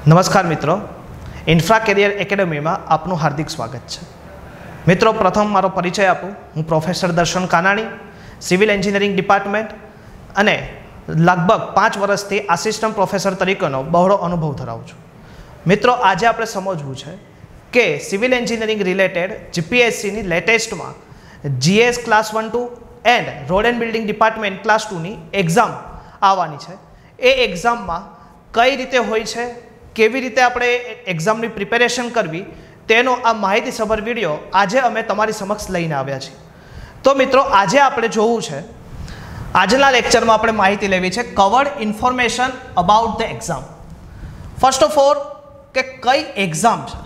નમસ્કાર મિત્રો, infra carrier એકેડમીમાં આપનું હાર્દિક સ્વાગત છે। મિત્રો, પ્રથમ મારો પરિચય આપું। હું પ્રોફેસર દર્શન કાનાણી, સિવિલ એન્જિનિયરિંગ ડિપાર્ટમેન્ટ અને લગભગ 5 વર્ષથી આસિસ્ટન્ટ પ્રોફેસર તરીકેનો બહોળો અનુભવ ધરાવું છું। મિત્રો, આજે આપણે સમજવું છે કે સિવિલ એન્જિનિયરિંગ રિલેટેડ જીપીએસસીની લેટેસ્ટમાં GS class 1-2 and road and building department class 2ની એક્ઝામ આવવાની છે। એ એક્ઝામમાં કઈ રીતે હોય છે, કેવી રીતે આપણે એક્ઝામની પ્રિપેરેશન કરવી, તેનો આ માહિતીસભર વિડીયો આજે અમે તમારી સમક્ષ લઈને આવ્યા છીએ। તો મિત્રો, આજે આપણે જોવું છે, આજના લેક્ચરમાં આપણે માહિતી લેવી છે covered information about the exam. First of all કે કઈ એક્ઝામ છે,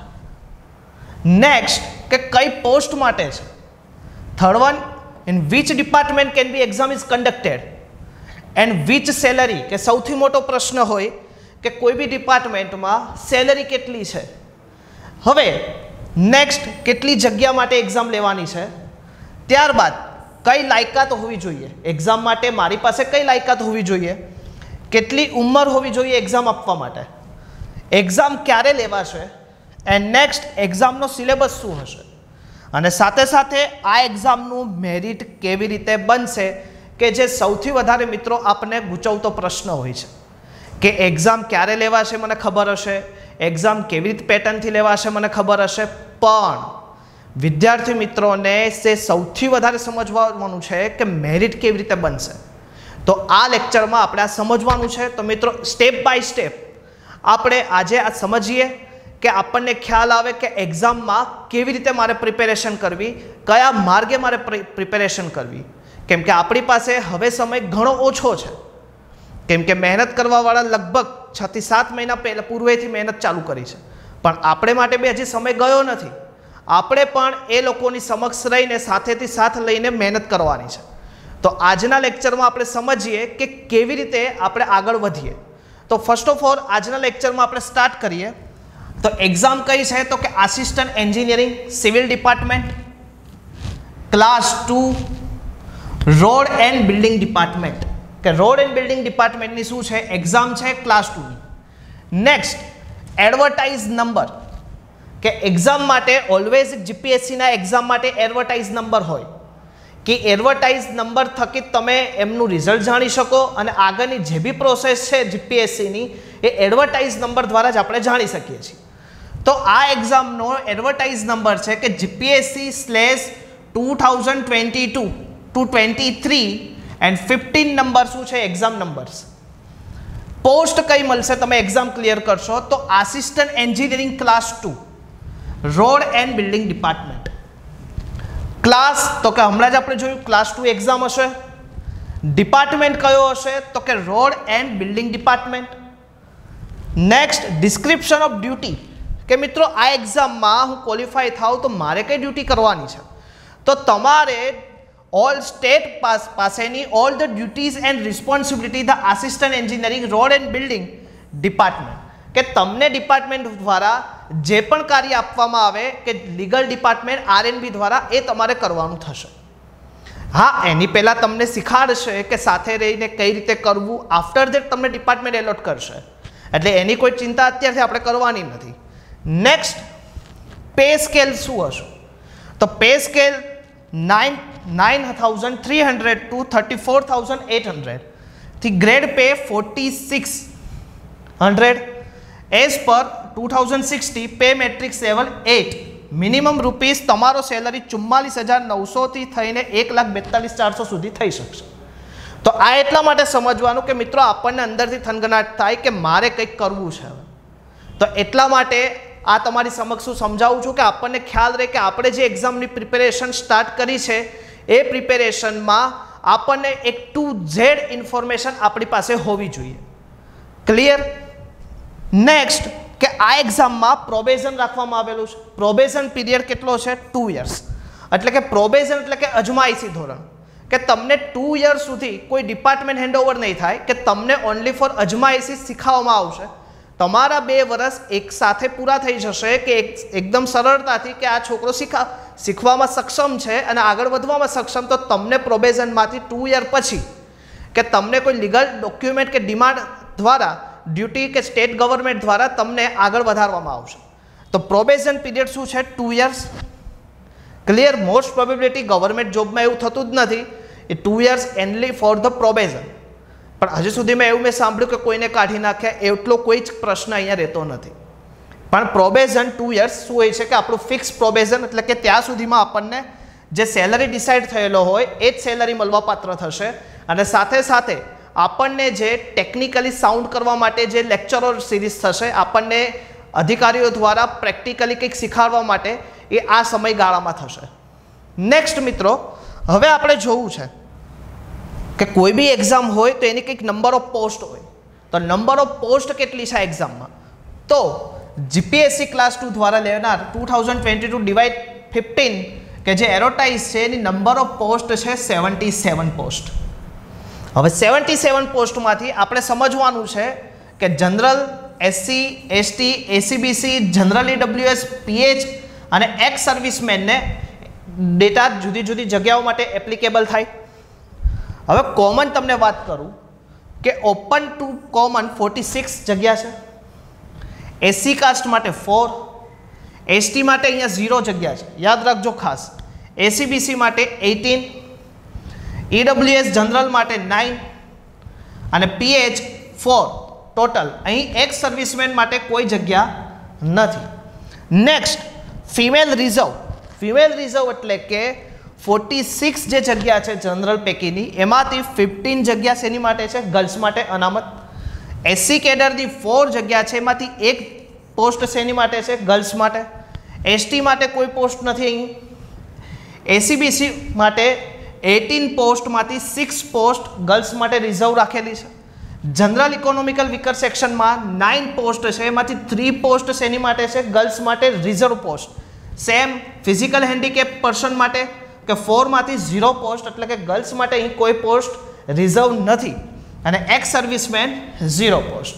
નેક્સ્ટ કે કઈ પોસ્ટ માટે છે, third one in which department can be exam is conducted and which salary, કે સૌથી મોટો પ્રશ્ન હોય કે કોઈ બી ડિપાર્ટમેન્ટમાં સેલરી કેટલી છે। હવે નેક્સ્ટ કેટલી જગ્યા માટે એક્ઝામ લેવાની છે, ત્યારબાદ કઈ લાયકાત હોવી જોઈએ એક્ઝામ માટે, મારી પાસે કઈ લાયકાત હોવી જોઈએ, કેટલી ઉંમર હોવી જોઈએ એક્ઝામ આપવા માટે, એક્ઝામ ક્યારે લેવાશે એન્ડ નેક્સ્ટ એક્ઝામનો સિલેબસ શું હશે, અને સાથે સાથે આ એક્ઝામનું મેરિટ કેવી રીતે બનશે, કે જે સૌથી વધારે મિત્રો આપણને ગૂંચવતો પ્રશ્ન હોય છે કે એક્ઝામ ક્યારે લેવાશે મને ખબર હશે, એક્ઝામ કેવી રીતે પેટર્નથી લેવાશે મને ખબર હશે, પણ વિદ્યાર્થી મિત્રોને તે સૌથી વધારે સમજવાનું છે કે મેરિટ કેવી રીતે બનશે। તો આ લેક્ચરમાં આપણે આ સમજવાનું છે। તો મિત્રો, સ્ટેપ બાય સ્ટેપ આપણે આજે આ સમજીએ કે આપણને ખ્યાલ આવે કે એક્ઝામમાં કેવી રીતે મારે પ્રિપેરેશન કરવી, કયા માર્ગે મારે પ્રિપેરેશન કરવી, કેમ કે આપણી પાસે હવે સમય ઘણો ઓછો છે, કેમ કે મહેનત કરવાવાળા લગભગ 6 થી 7 મહિના પહેલાં પૂર્વેથી મહેનત ચાલુ કરી છે, પણ આપણે માટે બી હજી સમય ગયો નથી। આપણે પણ એ લોકોની સમક્ષ રહીને સાથેથી સાથ લઈને મહેનત કરવાની છે। તો આજના લેક્ચરમાં આપણે સમજીએ કે કેવી રીતે આપણે આગળ વધીએ। તો ફર્સ્ટ ઓફ ઓલ આજના લેક્ચરમાં આપણે સ્ટાર્ટ કરીએ। તો એક્ઝામ કઈ છે, તો કે assistant engineering civil department class 2 road and building department, કે રોડ એન્ડ બિલ્ડિંગ ડિપાર્ટમેન્ટની શું છે એક્ઝામ છે ક્લાસ 2ની। નેક્સ્ટ એડવર્ટાઇઝ નંબર, કે એક્ઝામ માટે ઓલવેઝ જીપીએસસીના એક્ઝામ માટે એડવર્ટાઇઝ નંબર હોય કે એડવર્ટાઇઝ નંબર થકી તમે એમનું રિઝલ્ટ જાણી શકો અને આગળની જે બી પ્રોસેસ છે જીપીએસસીની એ એડવર્ટાઇઝ નંબર દ્વારા જ આપણે જાણી શકીએ છીએ। તો આ એક્ઝામનો એડવર્ટાઇઝ નંબર છે કે GPSC/2022-23 એન્ડ 15 નંબર શું છે એક્ઝામ નંબર્સ। પોસ્ટ કઈ મળશે તમે એક્ઝામ ક્લિયર કરશો, તો assistant engineering class 2 road and building department class, તો કે હમણાં જ આપણે જોયું ક્લાસ 2 એક્ઝામ હશે। ડિપાર્ટમેન્ટ કયો હશે, તો કે road and building department. Next description of duty, કે મિત્રો આ એક્ઝામમાં હું ક્વોલિફાય થાઉં તો મારે કઈ ડ્યુટી કરવાની છે, તો તમારે ઓલ સ્ટેટ પાસેની all the duties and responsibility the assistant engineering road and building department, કે તમને ડિપાર્ટમેન્ટ દ્વારા જે પણ કાર્ય આપવામાં આવે કે લીગલ ડિપાર્ટમેન્ટ આરએનબી દ્વારા એ તમારે કરવાનું થશે। હા, એની પહેલાં તમને શીખાડશે કે સાથે રહીને કઈ રીતે કરવું, આફ્ટર ધેટ તમને ડિપાર્ટમેન્ટ એલોટ કરશે, એટલે એની કોઈ ચિંતા અત્યારથી આપણે કરવાની નથી। નેક્સ્ટ પે સ્કેલ શું હશે, તો પે સ્કેલ 9,300 to 34,800 થી grade pay 4,600 as per 2060 pay matrix level 8 minimum rupees તમારો સેલરી 44,900 થી થઈને 1,42,400 સુધી થઈ શકશે। તો આ એટલા માટે સમજવાનું કે મિત્રો આપણને અંદરથી થનગનાટ થાય કે મારે કંઈક કરવું છે, તો એટલા માટે આ તમારી સમક્ષ હું સમજાવું છું કે આપણને ખ્યાલ રહે કે આપણે જે એક્ઝામની પ્રિપેરેશન સ્ટાર્ટ કરી છે એ પ્રિપેરેશનમાં આપણને એક ટુ ઝેડ ઇન્ફોર્મેશન આપણી પાસે હોવી જોઈએ। ક્લિયર? નેક્સ્ટ કે આ એક્ઝામમાં પ્રોબેશન રાખવામાં આવેલું છે। પ્રોબેશન પીરિયડ કેટલો છે 2 યર્સ, એટલે કે પ્રોબેશન એટલે કે અજમાયશી ધોરણ, કે તમને 2 યર્સ સુધી કોઈ ડિપાર્ટમેન્ટ હેન્ડઓવર નહીં થાય, કે તમને ઓનલી ફોર અજમાયશી શીખવવામાં આવશે। તમારા 2 વર્ષ એક સાથે પૂરા થઈ જશે કે એકદમ સરળતાથી કે આ છોકરો શીખવામાં સક્ષમ છે અને આગળ વધવામાં સક્ષમ, તો તમને પ્રોબેશનમાંથી 2 યર પછી કે તમને કોઈ લીગલ ડોક્યુમેન્ટ કે ડિમાન્ડ દ્વારા ડ્યુટી કે સ્ટેટ ગવર્મેન્ટ દ્વારા તમને આગળ વધારવામાં આવશે. તો પ્રોબેશન પીરિયડ શું છે? 2 years. Clear? Most probability government જોબમાં એવું થતું જ નથી. એ 2 years only for the probation. પણ હજી સુધીમાં એવું મેં સાંભળ્યું કે કોઈને કાઢી નાખ્યા એટલો કોઈ જ પ્રશ્ન અહીંયા રહેતો નથી. પણ પ્રોબેશન 2 years શું હોય છે કે આપણું ફિક્સ પ્રોબેશન, એટલે કે ત્યાં સુધીમાં આપણને જે સેલરી ડિસાઇડ થયેલો હોય એ જ સેલરી મળવાપાત્ર થશે. અને સાથે સાથે આપણને જે ટેકનિકલી સાઉન્ડ કરવા માટે જે લેક્ચરો સિરીઝ થશે, આપણને અધિકારીઓ દ્વારા પ્રેક્ટિકલી કંઈક શીખવાડવા માટે, એ આ સમયગાળામાં થશે. નેક્સ્ટ મિત્રો, હવે આપણે જોવું છે કે કોઈ બી એક્ઝામ હોય તો એની કંઈક નંબર ઓફ પોસ્ટ હોય. તો નંબર ઓફ પોસ્ટ કેટલી છે એક્ઝામમાં? તો જીપીએસસી ક્લાસ 2 દ્વારા લેનાર 2022 ડિવાઇડ 15 કે જે એરોટાઇઝ છે એની નંબર ઓફ પોસ્ટ છે 77 પોસ્ટ. હવે 77 પોસ્ટમાંથી આપણે સમજવાનું છે કે general, SC, ST, SEBC, general EWS, pH અને એક્સ સર્વિસમેનને ડેટા જુદી જુદી જગ્યાઓ માટે એપ્લિકેબલ થાય. હવે કોમન તમને વાત કરું કે ઓપન ટુ કોમન 46 જગ્યા છે. એસસી કાસ્ટ માટે 4, એસટી માટે અહીંયા 0 જગ્યા છે, યાદ રાખજો ખાસ. એસીબીસી માટે 18, ઈડબ્લ્યુએસ જનરલ માટે 9 અને પીએચ 4 ટોટલ. અહીં એક્સ સર્વિસમેન માટે કોઈ જગ્યા નથી. Next, female reserve. Female reserve એટલે કે 46 જે જગ્યા છે જનરલ પૈકીની, એમાંથી 15 જગ્યા શેની માટે છે? ગર્લ્સ માટે અનામત. એસસી કેડરની 4 જગ્યા છે, એમાંથી 1 પોસ્ટ શેની માટે છે? ગર્લ્સ માટે. એસટી માટે કોઈ પોસ્ટ નથી અહીં. એસીબીસી માટે 18 પોસ્ટમાંથી 6 પોસ્ટ ગર્લ્સ માટે રિઝર્વ રાખેલી છે. જનરલ ઇકોનોમિકલ વીકર સેક્શનમાં 9 પોસ્ટ છે, એમાંથી 3 પોસ્ટ શેની માટે છે? ગર્લ્સ માટે reserve post. Same physical handicap person માટે કે 4માંથી 0 પોસ્ટ, એટલે કે ગર્લ્સ માટે અહીં કોઈ પોસ્ટ રિઝર્વ નથી. અને એક્સ સર્વિસમેન 0 પોસ્ટ.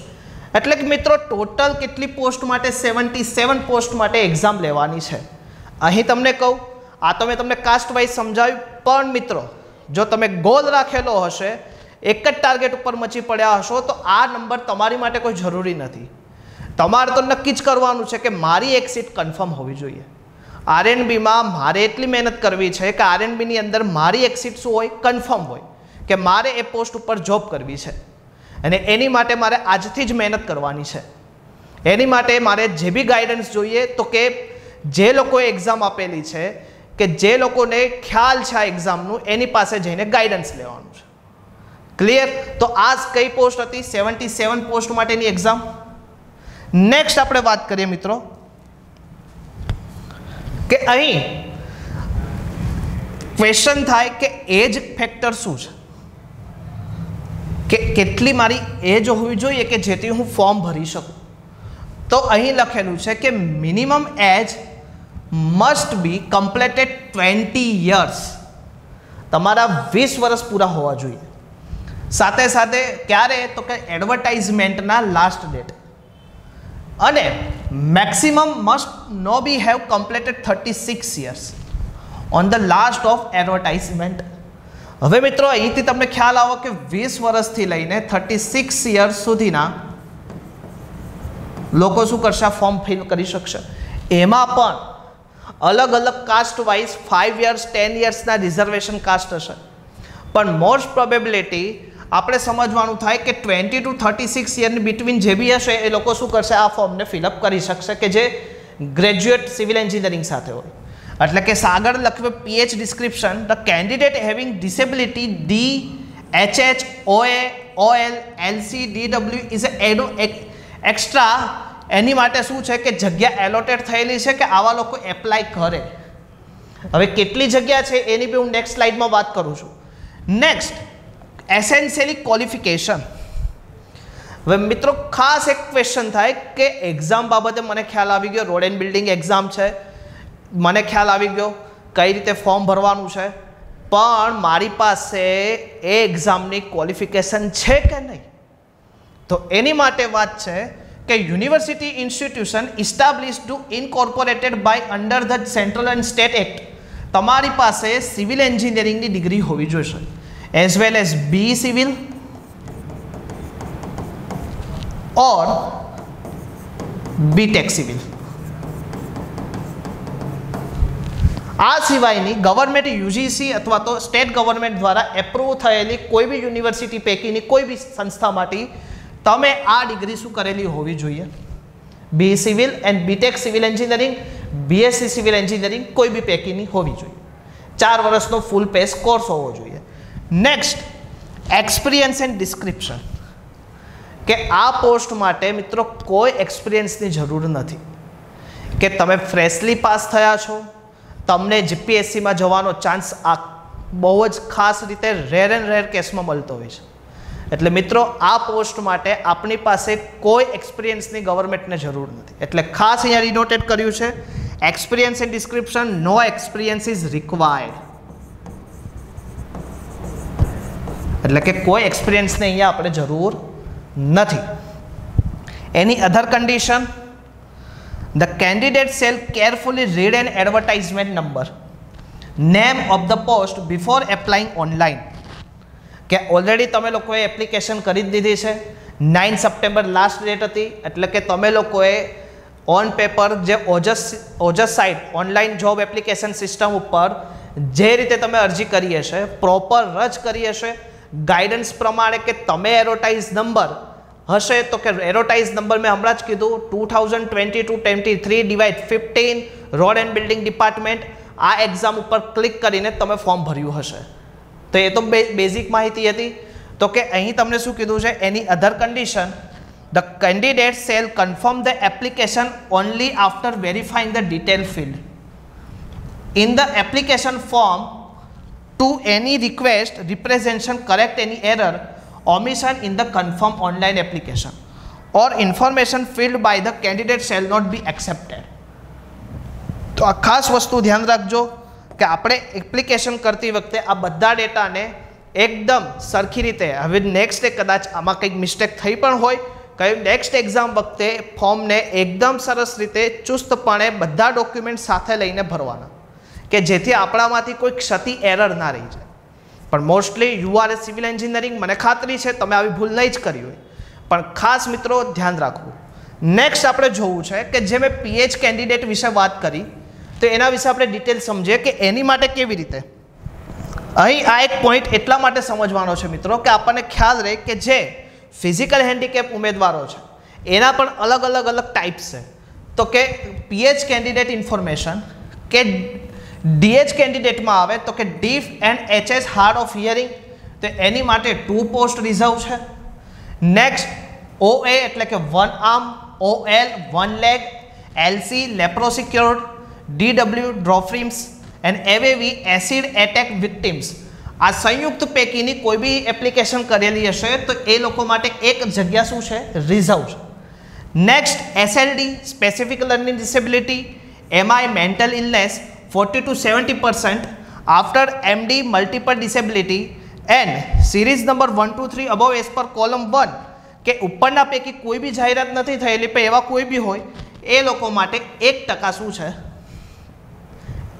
એટલે કે મિત્રો ટોટલ કેટલી પોસ્ટ માટે? 77 પોસ્ટ માટે એક્ઝામ લેવાની છે. અહીં તમને કહું, આ તો મેં તમને કાસ્ટ વાઇઝ સમજાવ્યું, પણ મિત્રો જો તમે ગોલ રાખેલો હશે, એક જ ટાર્ગેટ ઉપર મચી પડ્યા હશો, તો આ નંબર તમારી માટે કોઈ જરૂરી નથી. તમારે તો નક્કી જ કરવાનું છે કે મારી એક સીટ કન્ફર્મ હોવી જોઈએ. આરએનબીમાં મારે એટલી મહેનત કરવી છે કે આરએનબીની અંદર મારી એક સીટ શું હોય? કન્ફર્મ હોય કે મારે એ પોસ્ટ ઉપર જોબ કરવી છે. અને એની માટે મારે આજથી જ મહેનત કરવાની છે. એની માટે મારે જે બી ગાઈડન્સ જોઈએ, તો કે જે લોકોએ એક્ઝામ આપેલી છે, કે જે લોકોને ખ્યાલ છે આ એક્ઝામનું, એની પાસે જઈને ગાઈડન્સ લેવાનું છે. ક્લિયર? તો આ કઈ પોસ્ટ હતી? 77 પોસ્ટ માટેની એક્ઝામ. નેક્સ્ટ આપણે વાત કરીએ મિત્રો કે અહીં ક્વેશ્ચન થાય કે એજ ફેક્ટર શું છે, કે કેટલી મારી એજ હોવી જોઈએ કે જેથી હું ફોર્મ ભરી શકું. તો અહીં લખેલું છે કે minimum age must be completed 20 years. તમારા 20 વર્ષ પૂરા હોવા જોઈએ. સાથે સાથે ક્યારે? તો કે એડવર્ટાઇઝમેન્ટના લાસ્ટ ડેટ. અને maximum must no be have completed 36 years on the last of advertisement. હવે મિત્રો અહીંથી તમને ખ્યાલ આવો કે 20 વર્ષથી લઈને 36 years સુધીના લોકો શું કરશે? ફોર્મ ફિલ કરી શકશે. એમાં પણ અલગ અલગ કાસ્ટ વાઇઝ 5 years 10 yearsના રિઝર્વેશન કાસ્ટ હશે. પણ મોસ્ટ પ્રોબેબિલિટી આપણે સમજવાનું થાય કે 20 to 36 યરની બિટવીન જે બી હશે એ લોકો શું કરશે? આ ફોર્મને ફિલઅપ કરી શકશે, કે જે ગ્રેજ્યુએટ સિવિલ એન્જિનિયરિંગ સાથે હોય. એટલે કે આગળ લખ્યું PH description, the candidate having disability D, HH, OA, OL, LC, DW is extra. એની માટે શું છે કે જગ્યા એલોટેડ થયેલી છે કે આવા લોકો એપ્લાય કરે. હવે કેટલી જગ્યા છે એની બી હું નેક્સ્ટ સ્લાઇડમાં વાત કરું છું. Next, essentially qualification. હવે મિત્રો ખાસ એક ક્વેશ્ચન થાય કે એક્ઝામ બાબતે મને ખ્યાલ આવી ગયો, રોડ એન્ડ બિલ્ડિંગ એક્ઝામ છે, મને ખ્યાલ આવી ગયો કઈ રીતે ફોર્મ ભરવાનું છે, પણ મારી પાસે એ એક્ઝામની ક્વોલિફિકેશન છે કે નહીં? તો એની માટે વાત છે કે university institution established to incorporated by under the central and state act. તમારી પાસે સિવિલ એન્જિનિયરિંગની ડિગ્રી હોવી જોઈએ, as well as B civil or BTech સિવિલ. આ સિવાયની ગવર્મેન્ટ યુજીસી અથવા તો સ્ટેટ ગવર્મેન્ટ દ્વારા એપ્રુવ થયેલી કોઈ બી યુનિવર્સિટી પૈકીની કોઈ બી સંસ્થામાંથી તમે આ ડિગ્રી શું કરેલી હોવી જોઈએ? BE civil and BTech civil engineering, BSc civil engineering કોઈ બી પૈકીની હોવી જોઈએ. 4 વર્ષનો ફૂલ પેસ કોર્સ હોવો જોઈએ. નેક્સ્ટ, એક્સપિરિયન્સ એન્ડ ડિસ્ક્રિપ્શન, કે આ પોસ્ટ માટે મિત્રો કોઈ એક્સપિરિયન્સની જરૂર નથી, કે તમે ફ્રેશલી પાસ થયા છો, તમને જીપીએસસીમાં જવાનો ચાન્સ આ બહુ જ ખાસ રીતે રેર એન્ડ રેર કેસમાં મળતો હોય છે. એટલે મિત્રો આ પોસ્ટ માટે આપણી પાસે કોઈ એક્સપિરિયન્સની ગવર્મેન્ટને જરૂર નથી. એટલે ખાસ અહીંયા રિનોટેડ કર્યું છે, experience and description, no experience is required. એટલે કે કોઈ એક્સપિરિયન્સને અહીંયા આપણે જરૂર નથી. Any other condition, the candidate shall carefully read an advertisement number, name of the post before applying online. કે ઓલરેડી તમે લોકોએ એપ્લિકેશન કરી જ દીધી છે. 9 સપ્ટેમ્બર લાસ્ટ ડેટ હતી. એટલે કે તમે લોકોએ ઓન પેપર જે Ojas site online job application system ઉપર જે રીતે તમે અરજી કરી હશે, પ્રોપર રજ કરી હશે ગાઈડન્સ પ્રમાણે, કે તમે એડવર્ટાઇઝ નંબર હશે તો કે એડવર્ટાઇઝ નંબર મેં હમણાં જ કીધું 2022-23 divide 15 road and building department, આ એક્ઝામ ઉપર ક્લિક કરીને તમે ફોર્મ ભર્યું હશે. તો એ તો બેઝિક માહિતી હતી. તો કે અહીં તમને શું કીધું છે? Any other condition, the candidate shall confirm the application only after verifying the detail field in the application form to any request representation correct any error omission in the confirmed online application or information filled by the candidate shall not be accepted. તો આ ખાસ વસ્તુ ધ્યાન રાખજો કે આપણે application કરતી વખતે આ બધા ડેટાને એકદમ સરખી રીતે, હવે નેક્સ્ટ કદાચ આમાં કંઈક મિસ્ટેક થઈ પણ હોય, કઈ નેક્સ્ટ એક્ઝામ વખતે ફોર્મને એકદમ સરસ રીતે ચુસ્તપણે બધા ડોક્યુમેન્ટ સાથે લઈને ભરવાના, કે જેથી આપણામાંથી કોઈ ક્ષતિ એરર ના રહી જાય. પણ મોસ્ટલી યુઆરએ સિવિલ એન્જિનિયરિંગ, મને ખાતરી છે તમે આવી ભૂલ નહીં જ કરી હોય, પણ ખાસ મિત્રો ધ્યાન રાખવું. નેક્સ્ટ આપણે જોવું છે કે જે મેં પીએચ કેન્ડિડેટ વિશે વાત કરી, તો એના વિશે આપણે ડિટેલ સમજીએ કે એની માટે કેવી રીતે. અહીં આ એક પોઈન્ટ એટલા માટે સમજવાનો છે મિત્રો કે આપણને ખ્યાલ રહે કે જે ફિઝિકલ હેન્ડીકેપ ઉમેદવારો છે એના પણ અલગ અલગ ટાઈપ્સ છે. તો કે પીએચ કેન્ડિડેટ ઇન્ફોર્મેશન, કે ડીએચ કેન્ડિડેટમાં આવે તો કે deaf and HH hard of hearing, તો એની માટે 2 પોસ્ટ રિઝર્વ છે. નેક્સ્ટ ઓએ એટલે કે 1 arm, OL 1 leg, LC leprosy cured, DW dwarfism and એવેવી એસિડ એટેક વિક્ટિમ્સ. આ સંયુક્ત પૈકીની કોઈ બી એપ્લિકેશન કરેલી હશે તો એ લોકો માટે એક જગ્યા શું છે? રિઝર્વ છે. Next SLD specific learning disability, MI mental illness 40 to 70% after MD multiple disability and series number 1 2 3 above as per column 1, કે ઉપરના પૈકી કોઈ બી જાહેરાત નથી થયેલી પણ એવા કોઈ બી હોય એ લોકો માટે 1% શું છે?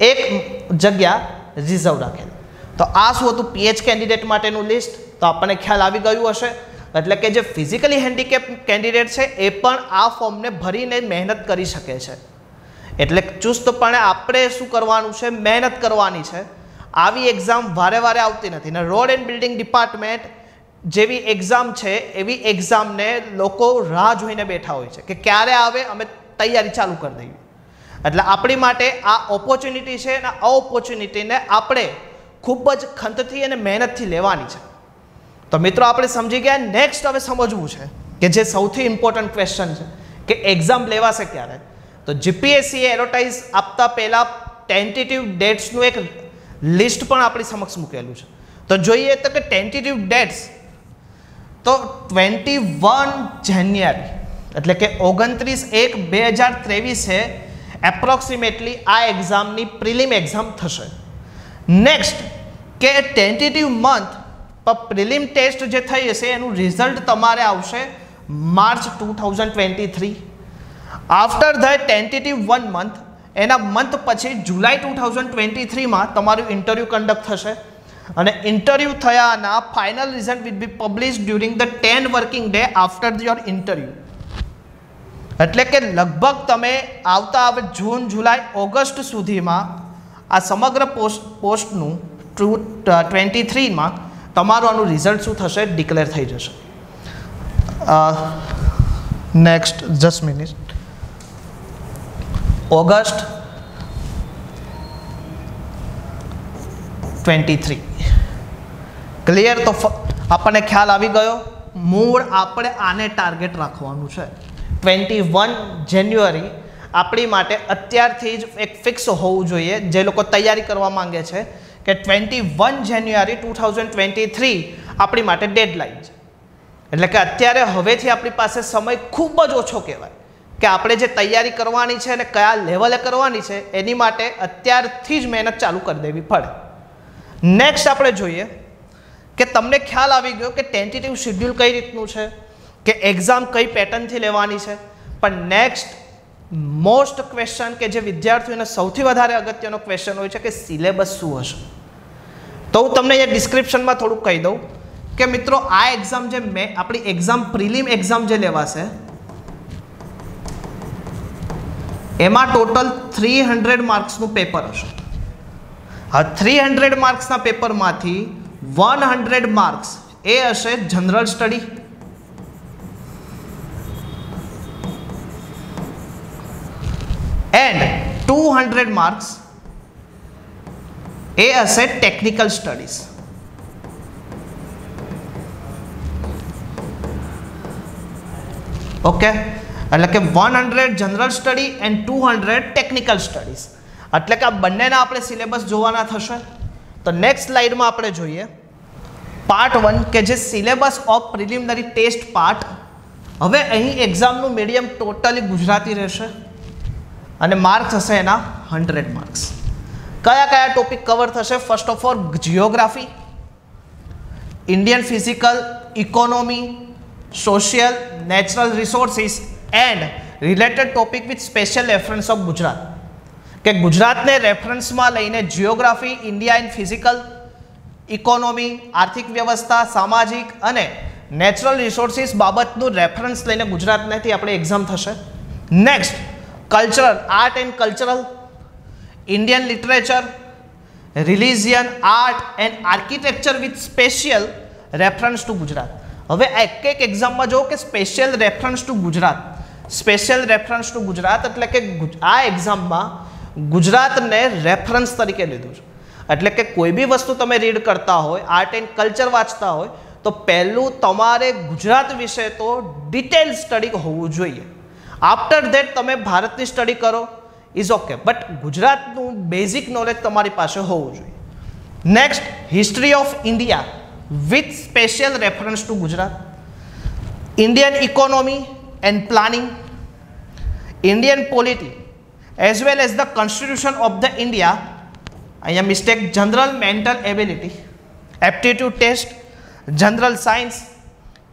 એક જગ્યા રિઝર્વ રાખેલી. તો આ શું હતું? પીએચ કેન્ડિડેટ માટેનું લિસ્ટ. તો આપણને ખ્યાલ આવી ગયું હશે. એટલે કે જે ફિઝિકલી હેન્ડીકેપ કેન્ડિડેટ છે એ પણ આ ફોર્મને ભરીને મહેનત કરી શકે છે. એટલે ચુસ્તપણે આપણે શું કરવાનું છે? મહેનત કરવાની છે. આવી એક્ઝામ વારે વારે આવતી નથી, ને રોડ એન્ડ બિલ્ડિંગ ડિપાર્ટમેન્ટ જેવી એક્ઝામ છે એવી એક્ઝામને લોકો રાહ જોઈને બેઠા હોય છે કે ક્યારે આવે, અમે તૈયારી ચાલુ કરી દઈએ. એટલે આપણી માટે આ ઓપોર્ચ્યુનિટી છે, અને આ ઓપોર્ચ્યુનિટીને આપણે ખૂબ જ ખંતથી અને મહેનતથી લેવાની છે. તો મિત્રો આપણે સમજી ગયા. નેક્સ્ટ હવે સમજવું છે કે જે સૌથી ઇમ્પોર્ટન્ટ ક્વેશ્ચન છે કે એક્ઝામ લેવાશે ક્યારે. તો જીપીએસસીએ એડવર્ટાઇઝ આપતા પહેલાં ટેન્ટેટિવ ડેટ્સનું એક લિસ્ટ પણ આપણી સમક્ષ મૂકેલું છે. તો જોઈએ તો કે ટેન્ટેટિવ ડેટ્સ તો 21 જાન્યુઆરી એટલે કે 29/1/2023 એપ્રોક્સિમેટલી આ એક્ઝામની પ્રિલિમ એક્ઝામ થશે. નેક્સ્ટ કે ટેન્ટેટિવ મંથ પર પ્રિલિમ ટેસ્ટ જે થઈ હશે એનું રિઝલ્ટ તમારે આવશે March 2023. After the tentative 1 month, એના મંથ પછી જુલાઈ 2023માં તમારું ઇન્ટરવ્યૂ કન્ડક્ટ થશે, અને ઇન્ટરવ્યૂ થયાના final result will be publish during the 10 working day after your interview. એટલે કે લગભગ તમે આવતા હવે જૂન જુલાઈ ઓગસ્ટ સુધીમાં આ સમગ્ર પોસ્ટનું 23માં તમારું આનું રિઝલ્ટ શું થશે ડિક્લેર થઈ જશે. Next just minute. August 23 clear. તો આપણને ખ્યાલ આવી ગયો. મૂળ આપણે આને ટાર્ગેટ રાખવાનું છે. 21 જાન્યુઆરી આપણી માટે અત્યારથી જ એક ફિક્સ હોવું જોઈએ જે લોકો તૈયારી કરવા માંગે છે કે 21 જાન્યુઆરી 2023 આપણી માટે ડેડલાઇન છે. એટલે કે અત્યારે હવેથી આપણી પાસે સમય ખૂબ જ ઓછો કહેવાય કે આપણે જે તૈયારી કરવાની છે અને કયા લેવલે કરવાની છે એની માટે અત્યારથી જ મહેનત ચાલુ કરી દેવી પડે. નેક્સ્ટ આપણે જોઈએ કે તમને ખ્યાલ આવી ગયો કે ટેન્ટેટિવ શેડ્યુલ કઈ રીતનું છે, કે એક્ઝામ કઈ પેટર્નથી લેવાની છે. પણ નેક્સ્ટ મોસ્ટ ક્વેશ્ચન કે જે વિદ્યાર્થીઓને સૌથી વધારે અગત્યનો ક્વેશ્ચન હોય છે કે સિલેબસ શું હશે. તો હું તમને અહીંયા ડિસ્ક્રિપ્શનમાં થોડુંક કહી દઉં કે મિત્રો આ એક્ઝામ જે આપણી એક્ઝામ પ્રિલિમ એક્ઝામ જે લેવાશે એમાં ટોટલ 300 માર્ક્સનું પેપર હશે. આ 300 માર્ક્સના પેપરમાંથી 100 માર્ક્સ એ હશે જનરલ સ્ટડી, એન્ડ 200 માર્ક્સ એ હશે ટેકનિકલ સ્ટડીઝ. ઓકે, એટલે કે 100 general study and 200 technical studies. એટલે કે આ બંનેના આપણે સિલેબસ જોવાના થશે. તો નેક્સ્ટ સ્લાઇડમાં આપણે જોઈએ પાર્ટ 1 કે જે syllabus of preliminary test part. હવે અહીં એક્ઝામનું મીડિયમ ટોટલી ગુજરાતી રહેશે અને માર્ક્સ હશે એના 100 માર્ક્સ. કયા કયા ટોપિક કવર થશે? First of all geography, Indian physical, economy, social, natural resources and related topic with special reference of Gujarat. કે ગુજરાતને રેફરન્સમાં લઈને geography, India and physical, economy, આર્થિક વ્યવસ્થા, સામાજિક અને નેચરલ રિસોર્સિસ બાબતનું રેફરન્સ લઈને ગુજરાતમાંથી આપણે એક્ઝામ થશે. Next cultural, art and cultural, Indian literature, religion, art and architecture with special reference to Gujarat. હવે એક એક એક્ઝામમાં જો કે special reference to Gujarat, special reference to Gujarat એટલે કે આ એક્ઝામમાં ગુજરાતને રેફરન્સ તરીકે લીધું છે. એટલે કે કોઈ બી વસ્તુ તમે રીડ કરતા હોય, આર્ટ એન્ડ કલ્ચર વાંચતા હોય તો પહેલું તમારે ગુજરાત વિશે તો ડિટેલ સ્ટડી હોવું જોઈએ. આફ્ટર ધેટ તમે ભારતની સ્ટડી કરો ઇઝ ઓકે, બટ ગુજરાતનું બેઝિક નોલેજ તમારી પાસે હોવું જોઈએ. Next history of India with special reference to Gujarat, Indian economy and planning, Indian polity as well as the constitution of the India. અહીંયા mistake, general mental ability, aptitude test, general science,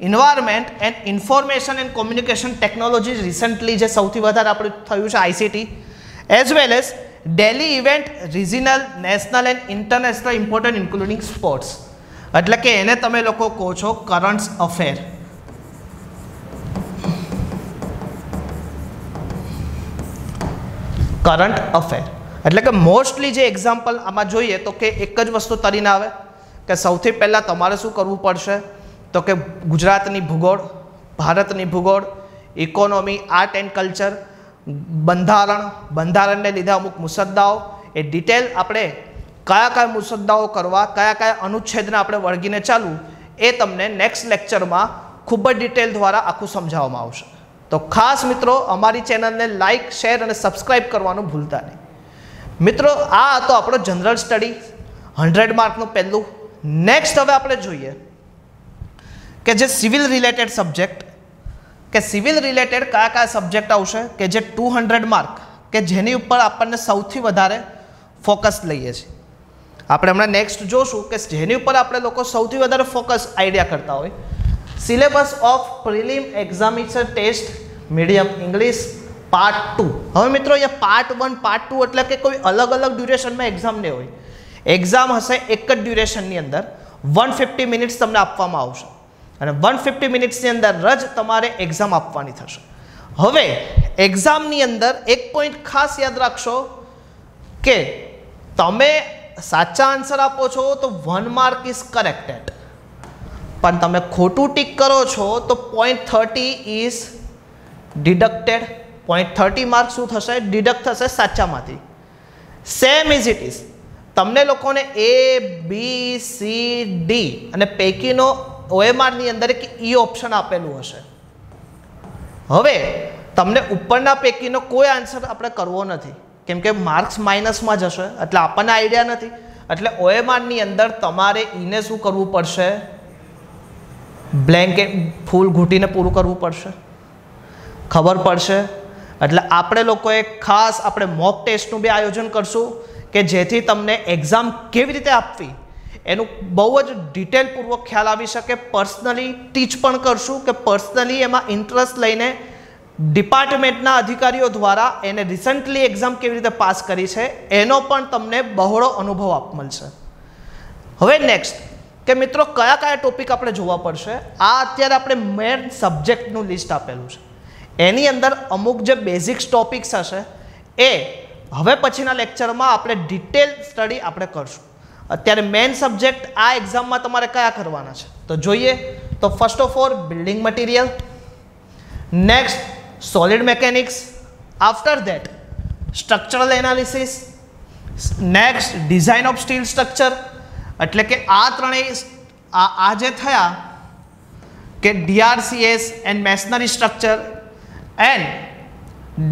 environment and information and communication technology recently જે સૌથી વધારે આપણે થયું છે ICT, as well as daily event, regional, national and international important including sports. એટલે કે એને તમે લોકો કહો છો કરંટ અફેર. કરંટ અફેર એટલે કે મોસ્ટલી જે એક્ઝામ્પલ આમાં જોઈએ તો કે એક જ વસ્તુ તરીને આવે કે સૌથી પહેલાં તમારે શું કરવું પડશે તો કે ગુજરાતની ભૂગોળ, ભારતની ભૂગોળ, ઇકોનોમી, આર્ટ એન્ડ કલ્ચર, બંધારણને લીધે અમુક મુસદ્દાઓ, એ ડિટેલ આપણે કયા કયા મુસદ્દાઓ કરવા, કયા કયા અનુચ્છેદને આપણે વળગીને ચાલવું એ તમને નેક્સ્ટ લેક્ચરમાં ખૂબ જ ડિટેલ દ્વારા આખું સમજાવવામાં આવશે. તો ખાસ મિત્રો અમારી ચેનલને લાઇક, શેર અને સબસ્ક્રાઈબ કરવાનું ભૂલતા નહીં. મિત્રો આ હતો આપણો જનરલ સ્ટડી 100 માર્કનું પહેલું. નેક્સ્ટ હવે આપણે જોઈએ કે જે સિવિલ રિલેટેડ સબ્જેક્ટ, કે સિવિલ રિલેટેડ કયા કયા સબ્જેક્ટ આવશે કે જે 200 માર્ક કે જેની ઉપર આપણને સૌથી વધારે ફોકસ લઈએ છીએ. આપણે હમણાં નેક્સ્ટ જોશું કે જેની ઉપર આપણે લોકો સૌથી વધારે ફોકસ આઈડિયા કરતા હોય. Syllabus of prelim examination test medium English part 2. હવે મિત્રો અહીંયા પાર્ટ 1 પાર્ટ 2 એટલે કે કોઈ અલગ અલગ ડ્યુરેશનમાં એક્ઝામ નહીં હોય. એક્ઝામ હશે એક જ ડ્યુરેશનની અંદર 150 મિનિટ્સ તમને આપવામાં આવશે અને 150 મિનિટ્સની અંદર જ તમારે એક્ઝામ આપવાની થશે. હવે એક્ઝામની અંદર એક પોઈન્ટ ખાસ યાદ રાખશો કે તમે સાચા આન્સર આપો છો તો 1 માર્ક ઇઝ કરેક્ટેડ, પણ તમે ખોટું ટીક કરો છો તો 0.30 ઇઝ ડિડક્ટેડ. 0.30 માર્ક શું થશે? ડિડક્ટ થશે સાચામાંથી. સેમ ઇઝ ઇટ ઇઝ તમને લોકોને A, B, C, D અને પૈકીનો OMRની અંદર એક E ઓપ્શન આપેલું હશે. હવે તમને ઉપરના પૈકીનો કોઈ આન્સર આપણે કરવો નથી, કેમ કે માર્ક્સ માઇનસમાં જશે, એટલે આપણને આઈડિયા નથી. એટલે OMRની અંદર તમારે ઈને શું કરવું પડશે? બ્લેન્કેટ ફૂલ ઘૂંટીને પૂરું કરવું પડશે. ખબર પડશે? એટલે આપણે લોકોએ ખાસ આપણે મોક ટેસ્ટનું બી આયોજન કરશું કે જેથી તમને એક્ઝામ કેવી રીતે આપવી એનું બહુ જ ડિટેલપૂર્વક ખ્યાલ આવી શકે. પર્સનલી ટીચ પણ કરશું કે પર્સનલી એમાં ઇન્ટરેસ્ટ લઈને ડિપાર્ટમેન્ટના અધિકારીઓ દ્વારા એને રિસન્ટલી એક્ઝામ કેવી રીતે પાસ કરી છે એનો પણ તમને બહોળો અનુભવ મળશે. હવે નેક્સ્ટ કે મિત્રો કયા કયા ટોપિક આપણે જોવા પડશે. આ અત્યારે આપણે મેઇન સબ્જેક્ટનું લિસ્ટ આપેલું છે, એની અંદર અમુક જે બેઝિક્સ ટોપિક્સ હશે એ હવે પછીના લેક્ચરમાં આપણે ડિટેલ સ્ટડી આપણે કરશું. અત્યારે મેઇન સબ્જેક્ટ આ એક્ઝામમાં તમારે કયા કરવાના છે તો જોઈએ તો first of all building material, next solid mechanics, after that structural analysis, next design of steel structure. એટલે કે આ ત્રણેય આ જે થયા કે DRCS and masonry structure and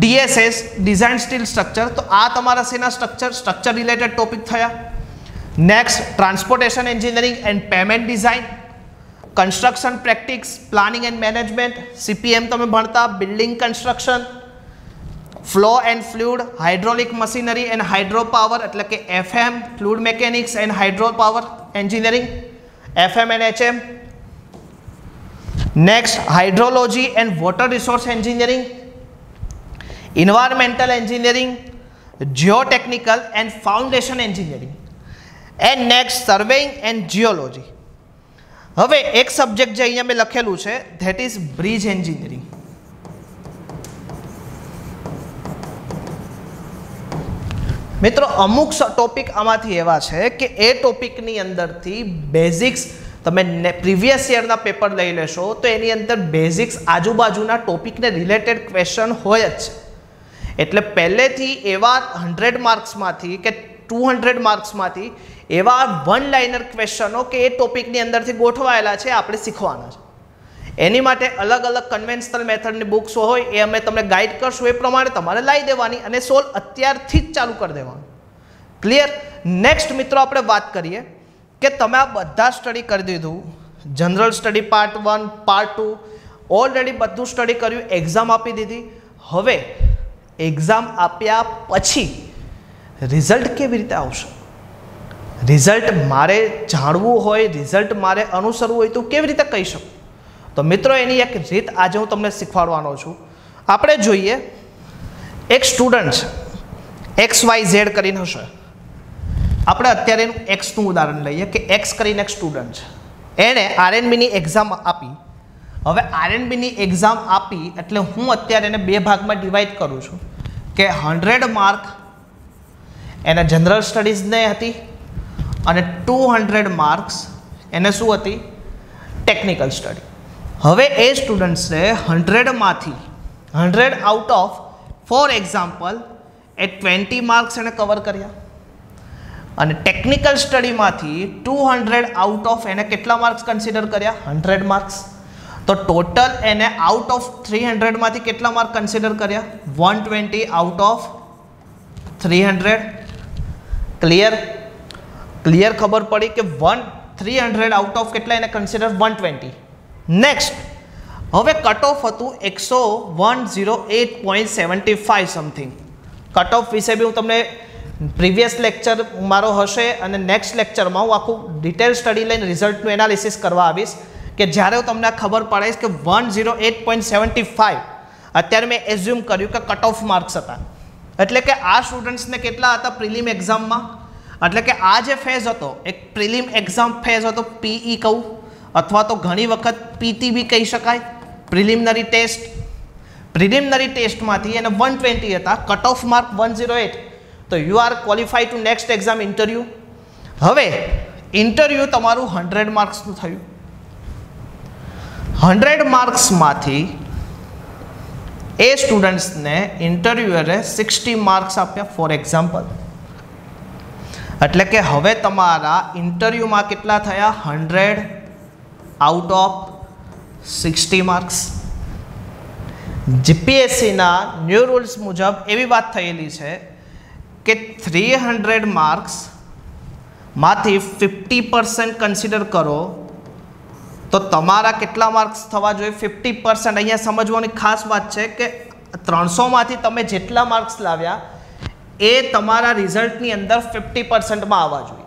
DSS design steel structure, તો આ તમારા શેના સ્ટ્રક્ચર રિલેટેડ ટોપિક થયા. Next transportation engineering and pavement design, construction practices, planning and management, CPM તમે ભણતા, building construction, flow and fluid, hydraulic machinery and hydro power એટલે કે FM, fluid mechanics and hydro power engineering, FM and HM. Next hydrology and water resource engineering, environmental engineering, geotechnical and foundation engineering, and next surveying and geology. હવે એક subject જે અહીંયા મેં લખેલું છે that is bridge engineering. મિત્રો અમુક topic આમાંથી એવા છે કે એ ટોપિકની અંદરથી બેઝિક્સ તમે પ્રીવિયસ યરના પેપર લઈ લેશો તો એની અંદર બેઝિક્સ આજુબાજુના ટોપિકને રિલેટેડ ક્વેશ્ચન હોય જ છે. એટલે પહેલેથી એવા 100 માર્ક્સમાંથી કે 200 માર્ક્સમાંથી એવા 1 લાઇનર ક્વેશ્ચનો કે એ ટોપિકની અંદરથી ગોઠવાયેલા છે આપણે શીખવાના છે. એની માટે અલગ અલગ કન્વેન્શનલ મેથડની બુક્સ હોય એ અમે તમને ગાઈડ કરશું, એ પ્રમાણે તમારે લાવી દેવાની અને સોલ્વ અત્યારથી જ ચાલુ કરી દેવાનું. ક્લિયર? નેક્સ્ટ મિત્રો આપણે વાત કરીએ કે તમે આ બધા સ્ટડી કરી દીધું, general study part 1, part 2 already બધું સ્ટડી કર્યું, એક્ઝામ આપી દીધી. હવે એક્ઝામ આપ્યા પછી રિઝલ્ટ કેવી રીતે આવશે? રિઝલ્ટ મારે જાણવું હોય, રિઝલ્ટ મારે અનુસરવું હોય તો કેવી રીતે કહી શકું? તો મિત્રો એની એક રીત આજે હું તમને શીખવાડવાનો છું. આપણે જોઈએ એક સ્ટુડન્ટ છે XYZ કરીને હશે. આપણે અત્યારે એનું એક્સનું ઉદાહરણ લઈએ કે એક્સ કરીને એક સ્ટુડન્ટ છે, એણે RNBની એક્ઝામ આપી. હવે RNBની એક્ઝામ આપી એટલે હું અત્યારે એને બે ભાગમાં ડિવાઈડ કરું છું કે 100 માર્ક એને જનરલ સ્ટડીઝને હતી અને 200 માર્ક્સ એને શું હતી? Technical study. હવે એ સ્ટુડન્ટ્સને 100માંથી 100 out of for example A 20 marks એને કવર કર્યા અને ટેકનિકલ સ્ટડીમાંથી 200 આઉટ ઓફ એને કેટલા માર્ક્સ કન્સિડર કર્યા? 100 માર્ક્સ. તો ટોટલ એને આઉટ ઓફ 300માંથી કેટલા માર્ક કન્સિડર કર્યા? 120 આઉટ ઓફ 300. ક્લિયર? ક્લિયર ખબર પડી કે 300 આઉટ ઓફ કેટલા એને કન્સિડર? 120. નેક્સ્ટ હવે કટ ઓફ હતું 108.75 સમથિંગ. કટ ઓફ વિશે બી હું તમને પ્રીવિયસ લેક્ચર મારો હશે અને નેક્સ્ટ લેક્ચરમાં હું આખું ડિટેલ સ્ટડી લઈને રિઝલ્ટનું એનાલિસિસ કરવા આવીશ કે જ્યારે હું તમને ખબર પડે કે 108.75 અત્યારે મેં એઝ્યુમ કર્યું કે કટ ઓફ માર્ક્સ હતા, એટલે કે આ સ્ટુડન્ટ્સને કેટલા હતા પ્રિલિમ એક્ઝામમાં? એટલે કે આ જે ફેઝ હતો એક પ્રિલિમ એક્ઝામ ફેઝ હતો, PE કહું અથવા તો ઘણી વખત PT બી કહી શકાય, પ્રિલિમિનરી ટેસ્ટ. પ્રિલિમિનરી ટેસ્ટમાંથી એને 120 હતા, કટ ઓફ માર્ક 108, તો you are qualified to next exam interview. હવે ઇન્ટરવ્યૂ તમારું 100 માર્ક્સનું થયું. 100 માર્ક્સમાંથી એ સ્ટુડન્ટ્સને ઇન્ટરવ્યુઅરે 60 માર્ક્સ આપ્યા ફોર એક્ઝામ્પલ. એટલે કે હવે તમારા ઇન્ટરવ્યૂમાં કેટલા થયા? 100 આઉટ ઓફ 60 માર્ક્સ. જીપીએસસીના ન્યૂ રૂલ્સ મુજબ એવી વાત થયેલી છે કે 300 માર્ક્સમાંથી 50% કન્સિડર કરો તો તમારા કેટલા માર્ક્સ થવા જોઈએ? 50%. અહીંયા સમજવાની ખાસ વાત છે કે 300માંથી તમે જેટલા માર્ક્સ લાવ્યા એ તમારા રિઝલ્ટની અંદર 50%માં આવવા જોઈએ,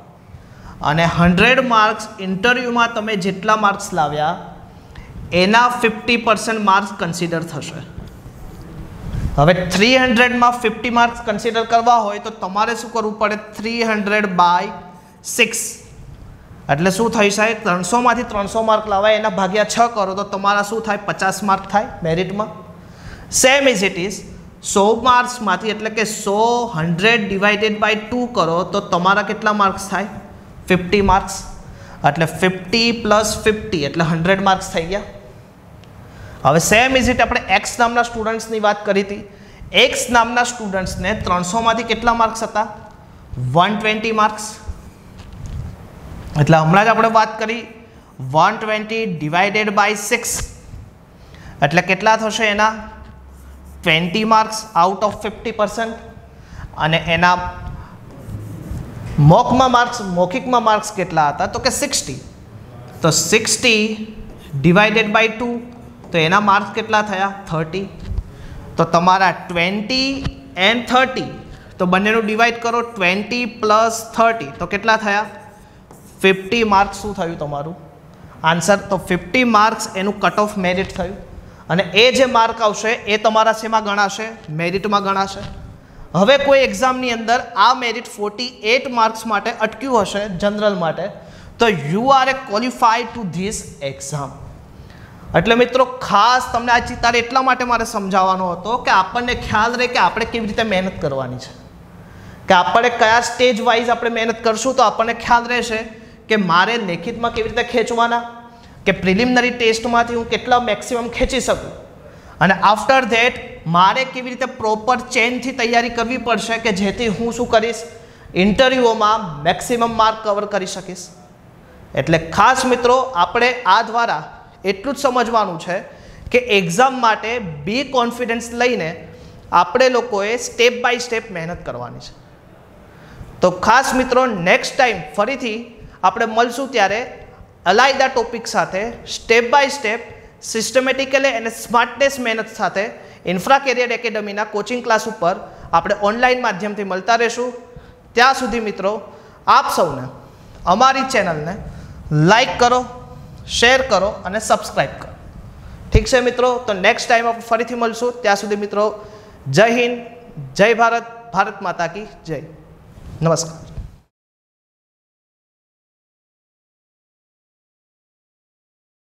અને 100 માર્ક્સ ઇન્ટરવ્યૂમાં તમે જેટલા માર્ક્સ લાવ્યા એના 50% માર્ક્સ કન્સિડર થશે. હવે 300માં 50 માર્ક્સ કન્સિડર કરવા હોય તો તમારે શું કરવું પડે? 300/6. એટલે શું થઈ જાય? 300માંથી 300 માર્ક લાવાય એના ભાગ્યા 6 કરો તો તમારા શું થાય? 50 માર્ક થાય મેરિટમાં. સેમ ઇઝ ઇટ ઇઝ 100 માર્ક્સમાંથી એટલે કે 100/2 કરો તો તમારા કેટલા માર્ક્સ થાય? 50 માર્ક્સ. એટલે 50 + 50 એટલે 100 માર્ક્સ થઈ ગયા. હવે સેમ ઇઝ ઇટ આપણે એક્સ નામના સ્ટુડન્ટ્સની વાત કરી હતી. એક્સ નામના સ્ટુડન્ટ્સને 300માંથી કેટલા માર્ક્સ હતા? 120 માર્ક્સ. એટલે હમણાં જ આપણે વાત કરી 120/6 એટલે કેટલા થશે એના? 20 માર્ક્સ આઉટ ઓફ 50%. અને એના મૌખિકમાં માર્ક્સ કેટલા હતા? તો કે 60. તો 60/2 તો એના માર્ક્સ કેટલા થયા? 30. તો તમારા 20 and 30 તો બંનેનું ડિવાઈડ કરો. 20 + 30 તો કેટલા થયા? 50 માર્ક્સ. શું થયું તમારું આન્સર? તો 50 માર્ક્સ એનું કટ ઓફ મેરિટ થયું. અને એ જે માર્ક આવશે એ તમારા શેમાં ગણાશે? મેરિટમાં ગણાશે. હવે કોઈ એક્ઝામની અંદર આ મેરિટ 48 માર્ક્સ માટે અટક્યું હશે જનરલ માટે, તો you R A qualified to this exam. એટલે મિત્રો ખાસ તમને આ ચિતાર એટલા માટે મારે સમજાવવાનો હતો કે આપણને ખ્યાલ રહે કે આપણે કેવી રીતે મહેનત કરવાની છે, કે આપણે કયા સ્ટેજ વાઇઝ આપણે મહેનત કરશું તો આપણને ખ્યાલ રહેશે કે મારે લેખિતમાં કેવી રીતે ખેંચવાના, કે પ્રિલિમિનરી ટેસ્ટમાંથી હું કેટલા મેક્સિમમ ખેંચી શકું, અને આફ્ટર ધેટ મારે કેવી રીતે પ્રોપર ચેનથી તૈયારી કરવી પડશે કે જેથી હું શું કરીશ? ઇન્ટરવ્યૂમાં મેક્સિમમ માર્ક કવર કરી શકીશ. એટલે ખાસ મિત્રો આપણે આ દ્વારા એટલું જ સમજવાનું છે કે એક્ઝામ માટે બી કોન્ફિડન્સ લઈને આપણે લોકોએ સ્ટેપ બાય સ્ટેપ મહેનત કરવાની છે. તો ખાસ મિત્રો નેક્સ્ટ ટાઈમ ફરીથી આપણે મળશું ત્યારે અલાયદા ટોપિક સાથે સ્ટેપ બાય સ્ટેપ સિસ્ટમેટિકલી અને સ્માર્ટનેસ મહેનત સાથે ઇન્ફ્રા કેરિયર એકેડમીના કોચિંગ ક્લાસ ઉપર આપણે ઓનલાઈન માધ્યમથી મળતા રહીશું. ત્યાં સુધી મિત્રો આપ સૌને અમારી ચેનલને લાઈક કરો, શેર કરો અને સબસ્ક્રાઈબ કરો. ઠીક છે મિત્રો, તો નેક્સ્ટ ટાઈમ આપણે ફરીથી મળશું. ત્યાં સુધી મિત્રો જય હિન્દ, જય ભારત, ભારત માતા કી જય. નમસ્કાર.